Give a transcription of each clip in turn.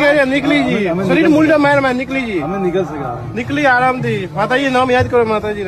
रहे निकली जी शरीर मुल्टा मार में निकली जी हमें निकल सका निकली आराम थी माता जी नाम याद करो माता जी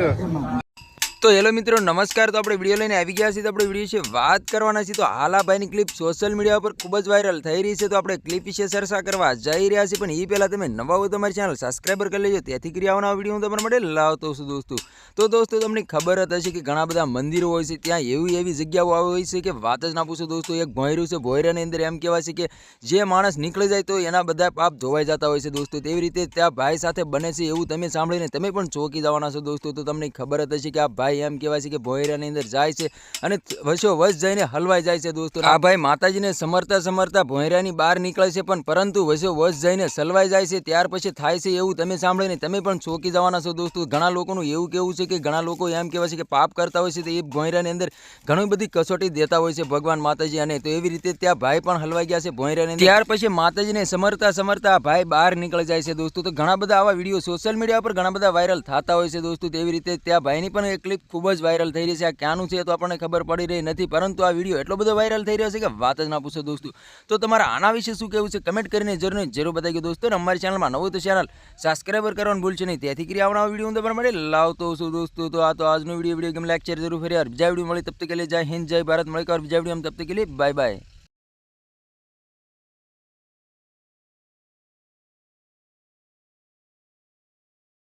તો હેલો મિત્રો નમસ્કાર। તો આપણે વિડીયો લઈને આવી ગયા છીએ। તો આપણે વિડીયો વિશે વાત કરવાના છીએ। તો હાલ આ ભાઈની ક્લિપ સોશિયલ મીડિયા પર ખૂબ જ વાયરલ થઈ રહી છે। તો આપણે ક્લિપ વિશે ચર્ચા કરવા જઈ રહ્યા છીએ, પણ એ પહેલાં તમે નવા હોય તો અમારી ચેનલ સબસ્ક્રાઈબર કરી લેજો, તેથી કરી આવવાના વિડીયો હું તમારા માટે લાવતો છું દોસ્તો। તો દોસ્તો તમને ખબર જ હશે કે ઘણા બધા મંદિરો હોય છે, ત્યાં એવી જગ્યાઓ આવી હોય છે કે વાત જ ના પૂછો દોસ્તો। એક ભોંયરું છે, ભોંયરાની અંદર એમ કહેવાય છે કે જે માણસ નીકળી જાય તો એના બધા પાપ ધોવાઈ જતા હોય છે દોસ્તો। તેવી રીતે ત્યાં ભાઈ સાથે બને છે, એવું તમે સાંભળીને તમે પણ ચોંકી જવાના છો દોસ્તો। તો તમને ખબર જ હશે કે આ ભાઈ એમ કહેવાય છે કે ભોંયરાની અંદર જાય છે અને વશો વશ જઈને હલવાઈ જાય છે દોસ્તો। આ ભાઈ માતાજીને સમરતા ભોંયરાની બહાર નીકળે છે, પણ પરંતુ વશો વશ જઈને સલવાઈ જાય છે, ત્યાર પછી થાય છે એવું તમે સાંભળીને તમે પણ ચોંકી જવાના છો દોસ્તો। ઘણા લોકોનું એવું કહેવું છે કે ઘણા લોકો એમ કહેવાય છે કે પાપ કરતા હોય છે, તો એ ભોંયરાની અંદર ઘણી બધી કસોટી દેતા હોય છે ભગવાન માતાજી, અને તો એવી રીતે ત્યાં ભાઈ પણ હલવાઈ ગયા છે ભોંયરાની અંદર। ત્યાર પછી માતાજીને સમરતા ભાઈ બહાર નીકળી જાય છે દોસ્તો। તો ઘણા બધા આવા વિડીયો સોશિયલ મીડિયા પર ઘણા બધા વાયરલ થતા હોય છે દોસ્તો। તેવી રીતે ત્યાં ભાઈની પણ એક ક્લિપ ખૂબ જ વાયરલ થઈ રહી છે। આ ક્યાંનું છે તો આપણને ખબર પડી રહી નથી, પરંતુ આ વિડીયો એટલો બધો વાયરલ થઈ રહ્યો છે કે વાત જ ના પૂછો દોસ્તો। તો તમારા આના વિશે શું કહેવું છે કમેન્ટ કરીને જરૂર બતાવી દોસ્તો। અને અમારી ચેનલમાં નવું તો ચેનલ સબસ્ક્રાઈબર કરવાનું ભૂલશો નહીં, તેથી કરી આવવાનો વિડીયો હું તમારા માટે લાવતો છું દોસ્તો। તો આ તો આજનો વિડીયો ગમે લાઈક શેર જરૂર ફરી બીજા વિડીયો મળી, તબ તક કે લીએ જય હિન્દ જય ભારત। મળી બીજા વિડીયો તબ તક કે લીએ બાય બાય।